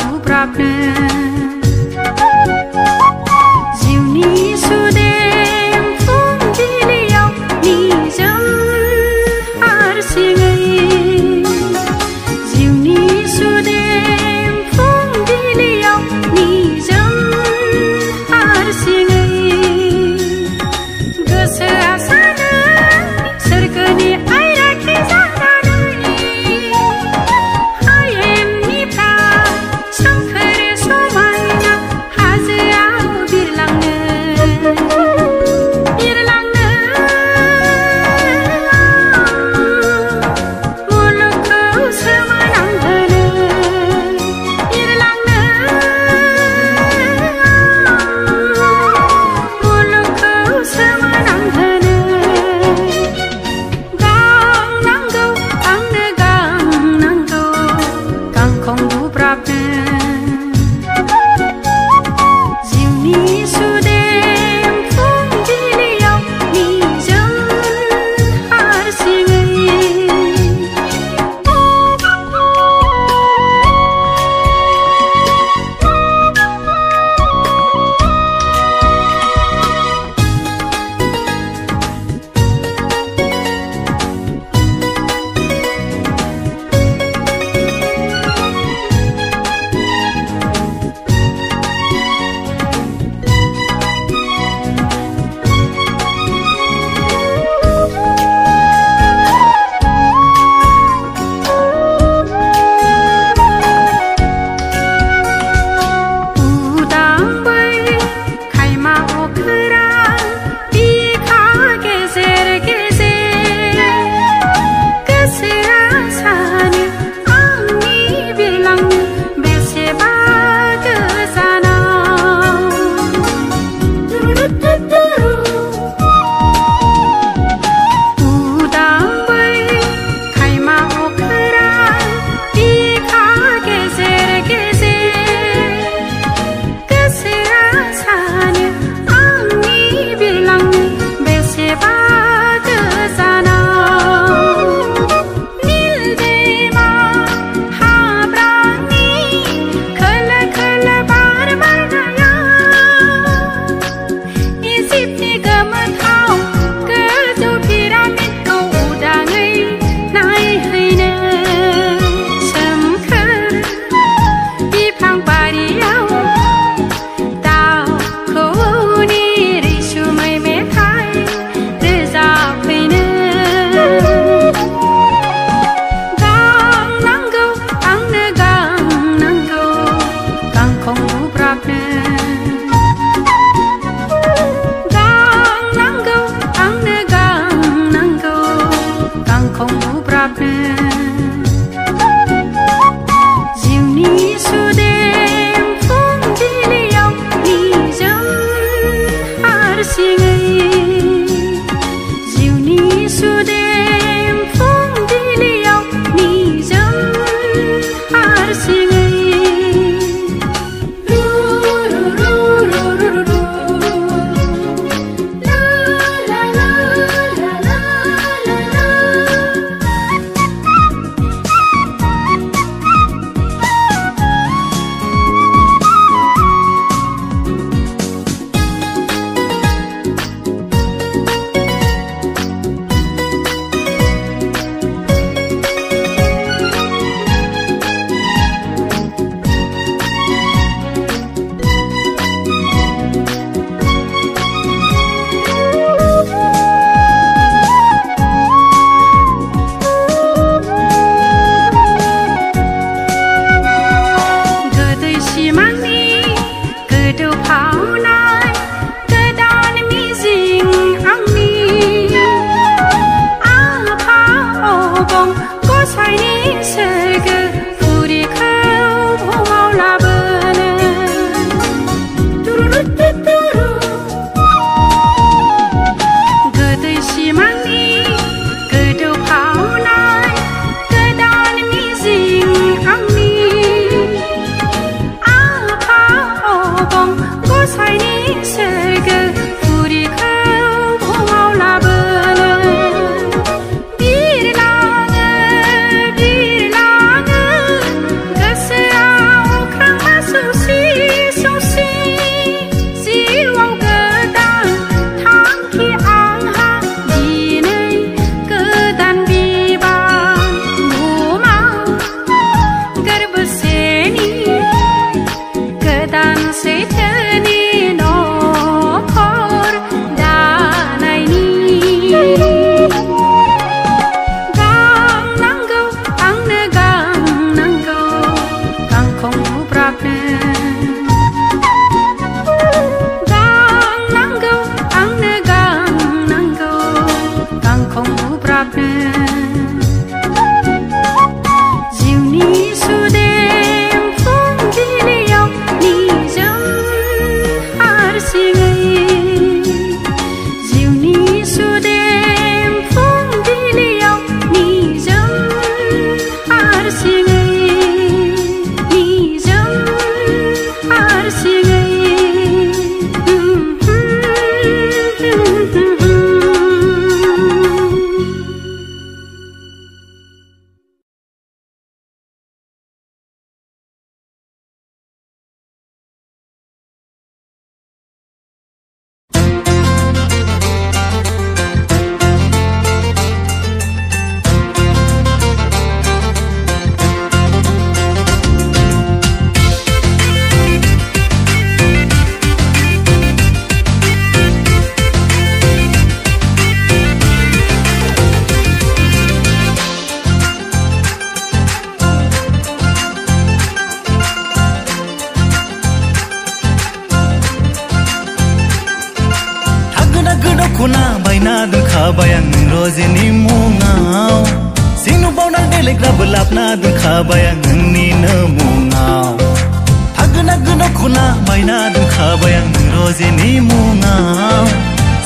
बुब्राबनो जिउनि सुदेम फुंबिलियाव निजोम हारसिङै जिउनि सुदेम फुंबिलियाव निजोम हारसिङै गोसोआ सानो सोरगोनि आइराखि जानानै हायेननिफ्राय सोमखोर समाय बुब्राबनो गांनांगौ आंनो गांनांगौ गांखं बुब्राबनो जिउनि सुदेम फुंबिलियाव निजोम हारसिङै जिउनि सुदेम फुंबिलियाव निजोम हारसिङै निजोम हारसिङै दखना बायना दोनखाबाय आं रजेनि मुङाव सिंनु बावना देलायग्राबो लाबना दोनखाबाय आं नोंनिनो मुङाव हागोना दखना बायना दोनखाबाय आं रजेनि मुङाव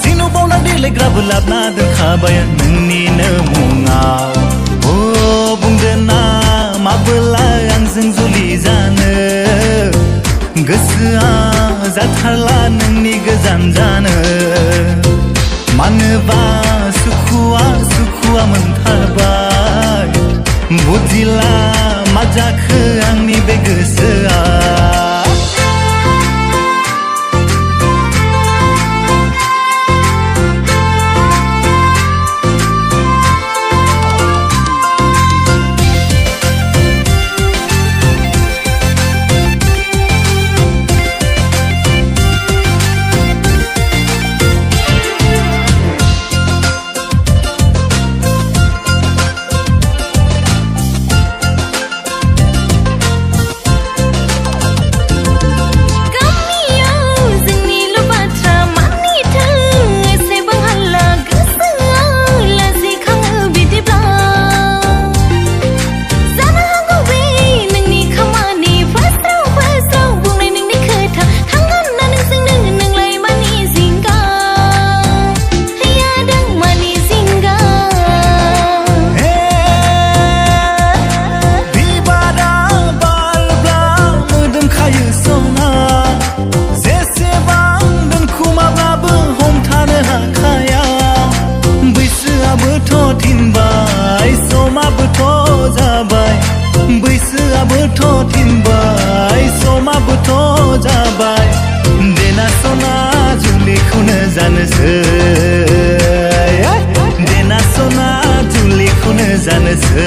सिंनु बावना देलायग्राबो लाबना दोनखाबाय आं नोंनिनो मुङाव अ बुंदो ना माबोला आंजों जुलि जानो गोसोआ जाथारला नोंनि गोजान जानो मानोबा सुखुआ मोनथारबाय बुजिला मा जाखो आंनि बे गोसोआ देना सना जुलिखौनो जानोसै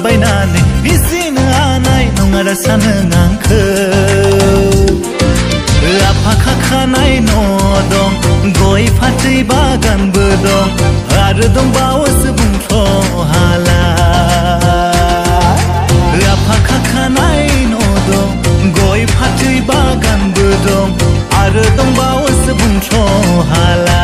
बायनानै बिसिनो हानाय नङा सानो आंखौ आफा खाखानाय न' दं गय फाथै बागानबो दं आरो दंबावोसो बुंथ' हाला आफा खाखानाय न' दं गय फाथै बागानबो दं आरो दंबावोसो बुंथ' हाला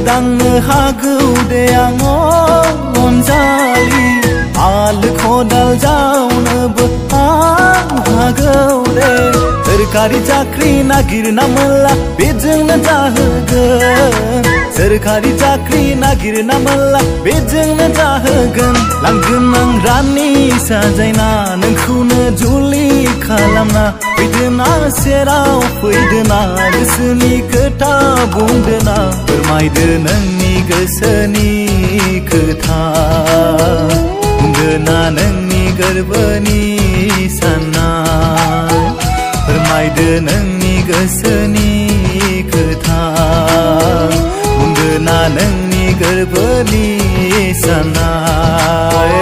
दांनो हागौ दे आं अनजालि हाल खदाल जावनोबो आं हागौ दे सोरखारि साख्रि नागिरना मोनला बेजोंनो जाहोगोन सोरखारि साख्रि नागिरना मोनला बेजोंनो जाहोगोन लांगोन आं रानि साजायना नोंखौनो जुलि खालामना फैदोना सेराव फैदोना गोसोनि खोथा बुंदोना फोरमायदो नोंनि गोसोनि खोथा बुंदोना नोंनि गोरबोनि साननाय फोरमायदो नोंनि गोसोनि खोथा बुंदोना नोंनि गोरबोनि साननाय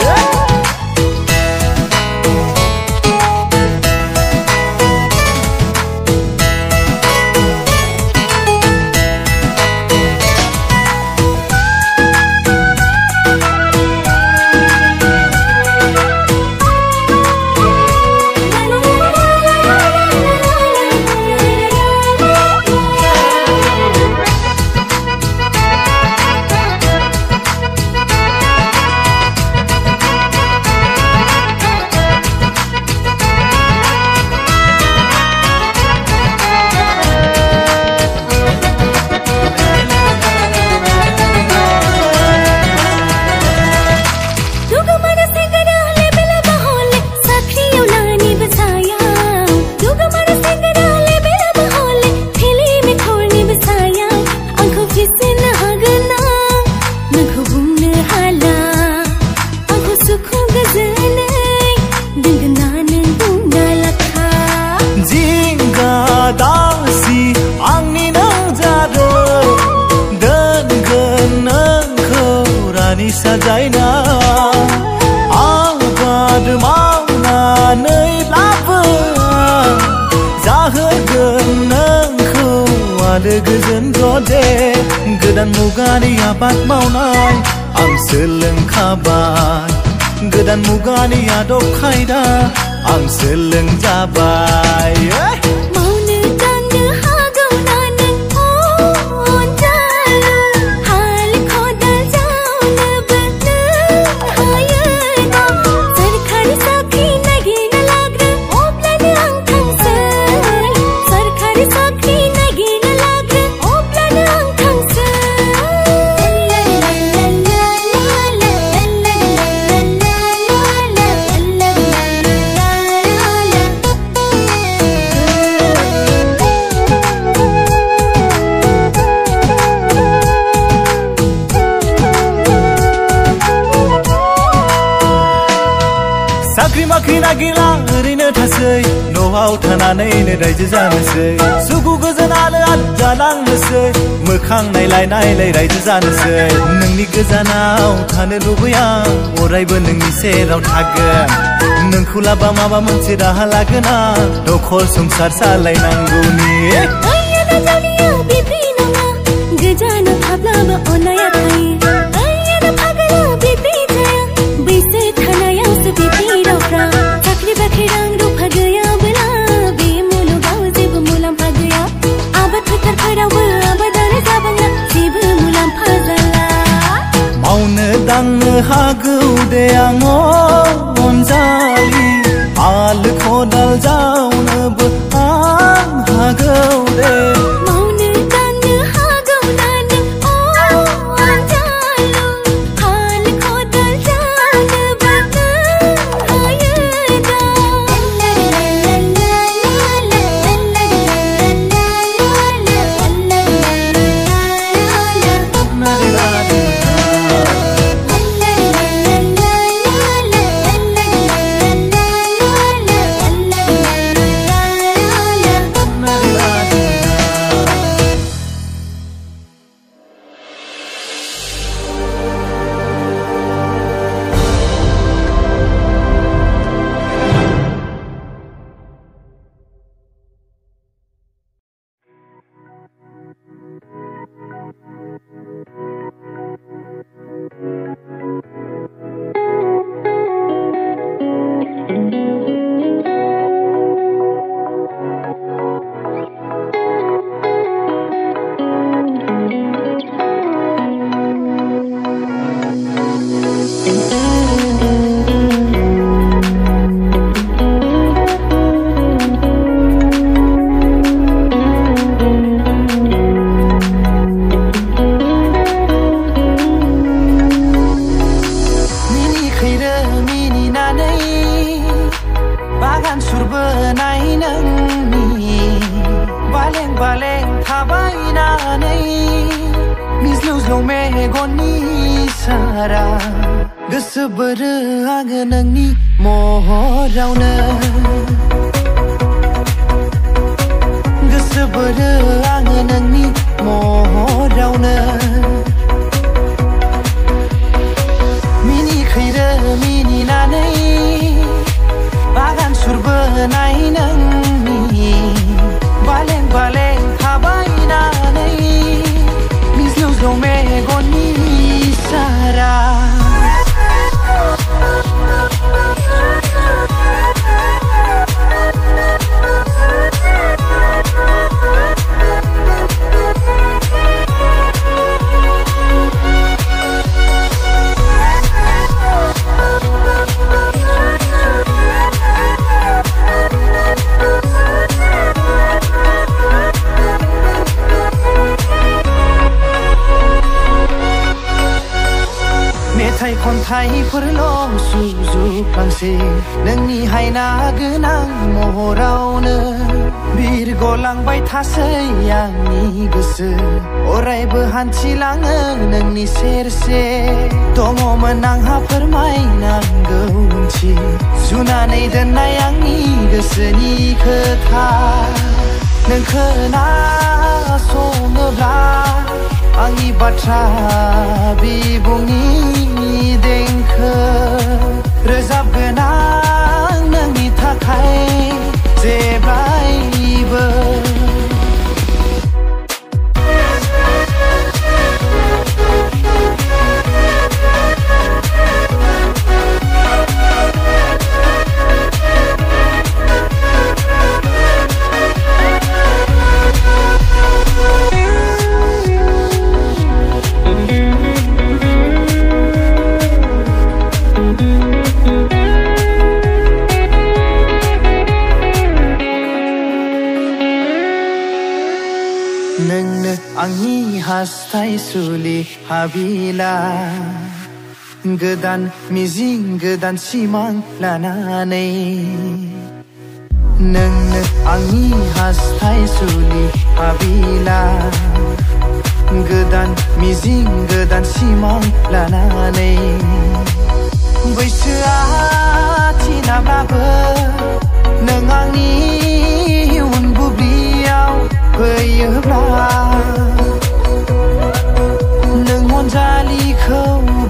साजायना आबाद मावनानैब्लाबो जाहोगोन नोंखौ आलो गोजोन जदे गोदान मुगानि आबाद मावनाय आं सोलोंखाबाय गोदान मुगानि आदब खायदा आं सोलोंजाबाय साख्रि बाख्रि नागिरला ओरैनो थासै न'आव थानानैनो रायजो जानोसै सुखु गोजोन आलो आलो जालांनोसै मोखां नायलाय नायलाय रायजो जानोसै नोंनि गोजानाव थानो लुबैया अरायबो नोंनि सेराव थागोन नोंखौ लाबा माबा मोनसे राहा लागोन आं न'खर संसार सालायनांगौनि गोजानाव थाब्लाबो अननाया थायो साख्रि बाख्रि रां रुफा गैयाब्ला बे मुलुगाव जेबो मुलाम्फा गैया आबाद फोथारफोरावबो आबादारि जाबांला जेबो मुलाम्फा जाला मावनो दांनो हागौ दे आं अनजालि हाल खदाल जावनोबो आं हागौ दे बागान सुरबोनाय नोंनि बालें बालें थाबायनानै मिज्लौ ज्लौ मेगननि सारा गोसो बोरो आङो नोंनि महरावनो गोसो बोरो आङो नोंनि महरावनो मिनिखैरो मिनिनानै बागान सुरबोनाय नोंनि बालें बालें थाबायनानै मिज्लौ ज्लौ मेगननि सारा मेथाइ खन्थाइफोरल' सुजुफ्लांसै नोंनि हायना गोनां महरावनो बिरगलांबाय थासै आंनि गोसो अरायबो हान्थिलाङो नोंनि सेरसे दङमोन आंहा फोरमायनांगौ ओंथि सुनानै दोननाय आंनि गोसोनि खोथा नों खोनासङोब्ला आंनि बाथ्रा बिबुंनि देंखो रोजाबगोन आं नोंनि थाखाय जेब्लायबो नोंनो आंनि हास्थायसुलि हाबिला गोदान मिजिं गोदान सिमां लानानै नोंनो आंनि हास्थायसुलि हाबिला गोदान मिजिं गोदान सिमां लानानै बैसोआ थिनाब्लाबो नों आंनि उन बुब्लियाव फैयोब्ला नों अनजालिखौ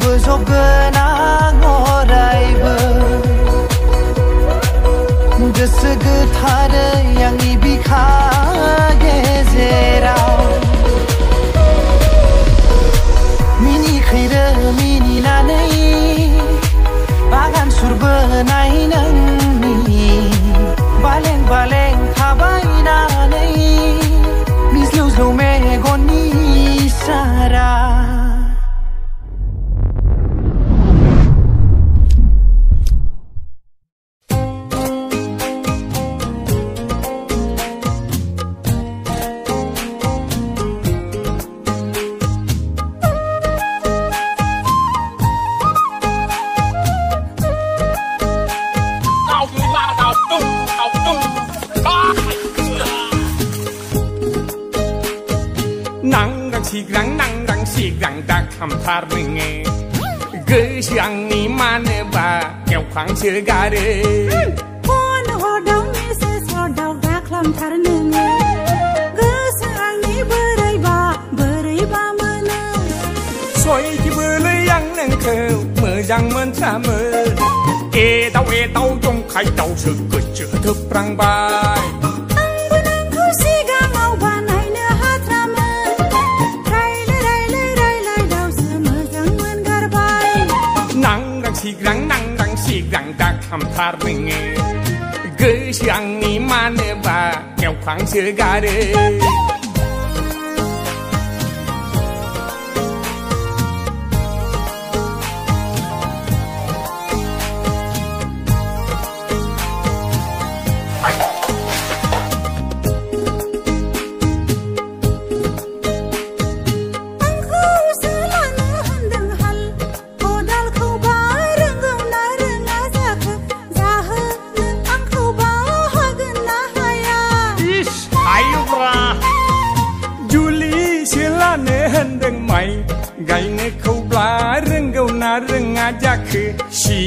बोजबगोन आं अरायबो गोसो गोथारै आंनि बिखा गेजेराव मिनिखैरो मिनिनानै बागान सुरबोनाय नोंनि बालें बालें थाबायनानै मिज्लौ ज्लौ मेगननि सारा खामथारनोङो गोसो आंनि मानोबा एवखांसोगारो फन हरदाव मेसेज हरदाव दा खालामथारनोङो गोसो आंनि बोरैबा मोनो सयथिबोलै आं नोंखौ मोजां मोनथामो एदाव जंखायदावसो गोसो थोफ्रांबाय सिगां दा खामथारनोङो गोसो आंनि मानोबा एवखांसोगारो खौबा गायनो खौब्ला रोंगौ ना रोङा जाखो सि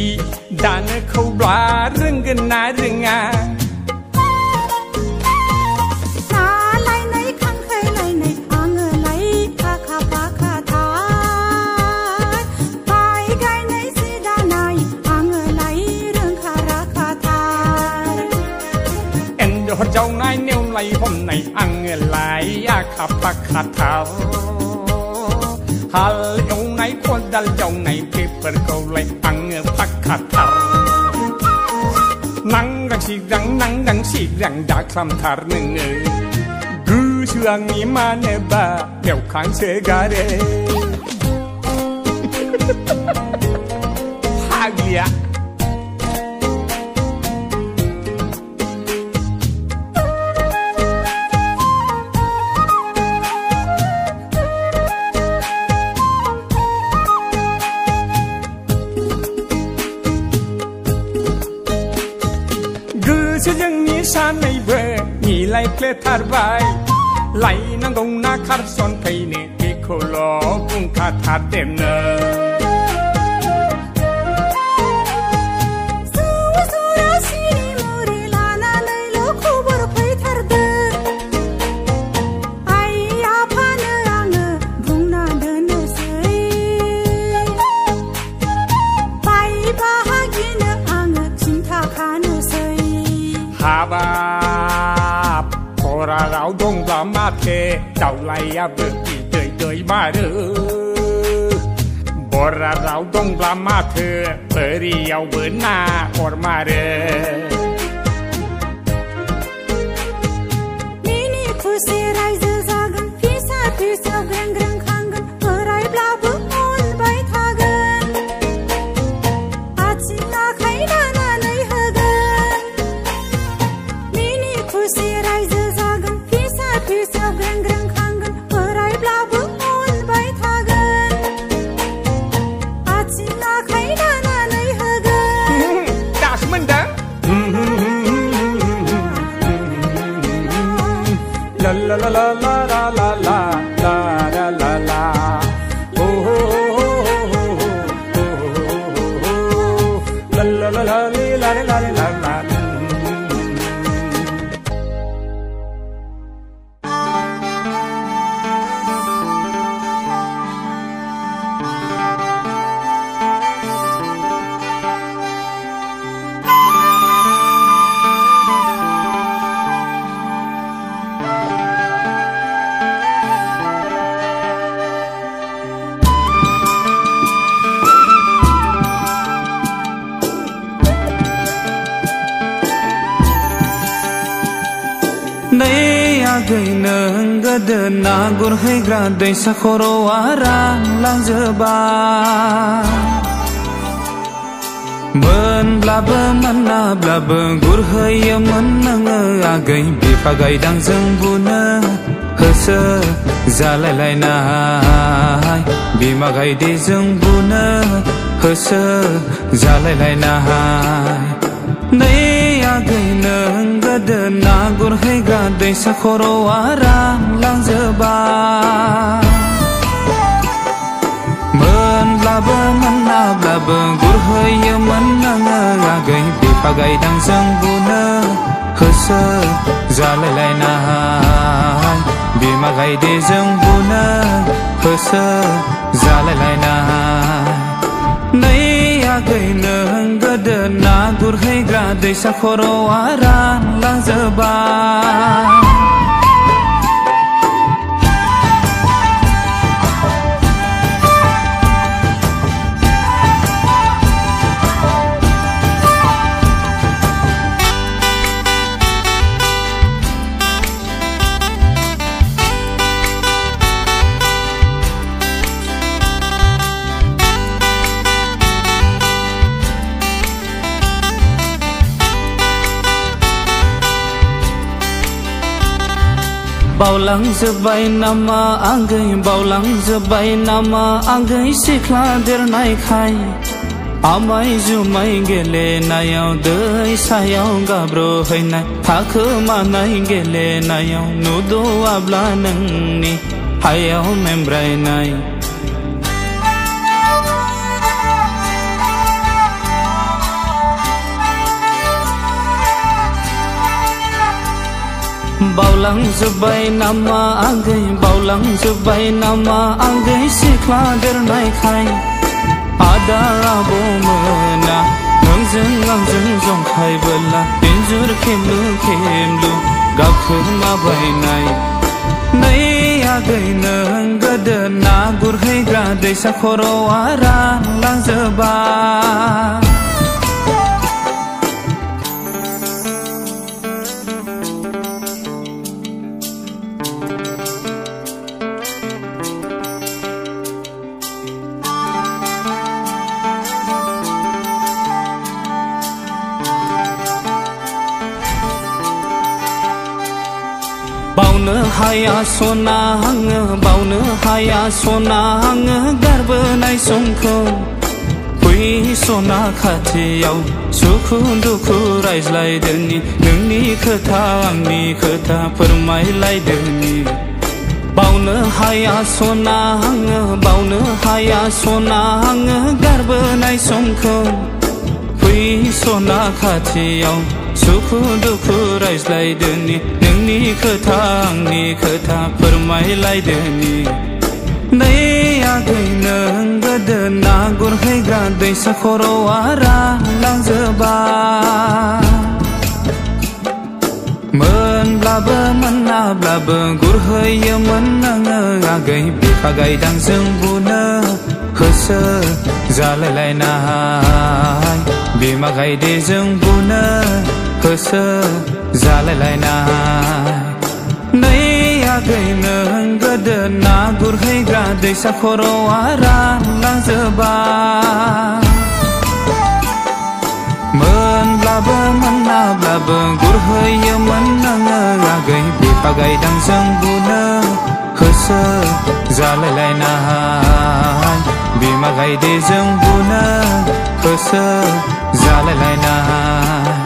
दानो खौब्ला रोंगोन ना रोङा जावनाय नेवलाय हमनाय आङो लाय आखा फाखा थार हाल एवनाय खदाल जावनाय बेफोरखौलाय आङो फाखा थार नांगां सिगां दाख्लामथार नोङो गोसो आंनि मानोबा बेवखांसो गारो फाग्लिया जोंनि सानैबो मिलायफ्लेथारबाय लायनांगौना खारसन फैनो बेखौल' बुंखाथारदेरनो हाबाब खराराव दंब्ला माथो दावलायाबो बिदै दैमारो बराराव दंब्ला माथो बोरियावबो ना हरमारो मिनि खुसि रायजो जागोन फिसा फिसा ग्रें ग्रें खांगोन बोरायब्लाबो अनबाय थागोन आथिं आखाइ नानानै होगोन मिनि खुसि रायजो जागोन फिसा फिसा ग्रें ग्रें खांगोन बोरायब्लाबो अनबाय थागोन आथिं आखाइ नानानै होगोन दासो मोनदों la la la la la la la la la la la oh la la la la la la la la Neng gadena gurhaigra दैसा खर'आ रानलांजोबबाय मोनब्लाबो मोनाब्लाबो गुरहैयोमोन नोङो आगै बिफा गायदांजों बुनो होसो जालायलायनाय बिमा गायदेजों बुनो होसो जालायलायनाय नै आगै नों गोदोना गुरहैग्रा दैसा खर'आ रानलांजोबबाय मोनब्लाबो मोनाब्लाबो गुरहैयोमोन नोङो आगै बिफा गायदांजों बुनो होसो जालायलायनाय बिमा गायदेजों बुनो होसो जालायलायनाय नै आगै नों गोदोना गुरहैग्रा दैसा खर'आ रानलांजोबबाय बावलांजोब्बाय नामा आंगै बावलांजोब्बाय नामा आंगै सिख्ला देरनायखाय आमाय जुमाय गेलेनायाव दैसायाव गाब्र'हैनाय थाखोमानाय गेलेनायाव नुद'वाब्ला नोंनि हायाव मेंब्रायनाय बावलांजोब्बाय नामा आगै बावलांजोब्बाय नामा आगै सिख्ला देरनायखाय आदा आब'मोना नोंजों आंजों जंखायबोला इन्जुर खेमलु खेमलु गाखोमाबायनाय नै आगै नों गोदो ना गुरहैग्रा दैसा खर'आ रानलांजोब्बाय बावनो हाया सना आङो बावनो हाया सना आङो गारबोनाय समखौ फै सना खाथियाव सुखु दुखु रायज्लायदोनि नोंनि खोथा आंनि खोथा फोरमायलायदोनि बावनो हाया सना आङो बावनो हाया सना आङो गारबोनाय समखौ फै सना खाथियाव सुखु दुखु रायज्लायदोनि नोंनि खोथा आंनि खोथा फोरमायलायदोनि नै आगै नों गोदो ना गुरहैग्रा दैसा खर'आ रानलांजोब्बाय मोनब्लाबो मोनाब्लाबो गुरहैयोमोन नोङो आगै बिखा गायदांजों बुनो होसो जालायलायनाय बिमा गायदेजों बुनो होसो जालायलायनाय नै आगै नों गोदो ना गुरहैग्रा दैसा खर'आ रानलांजोब्बाय मोनब्लाबो मोनाब्लाबो गुरहैयोमोन नोङो आगै बिफा गायदांजों बुनो होसो जालायलायनाय बिमा गायदेजों बुनो होसो जालायलायनाय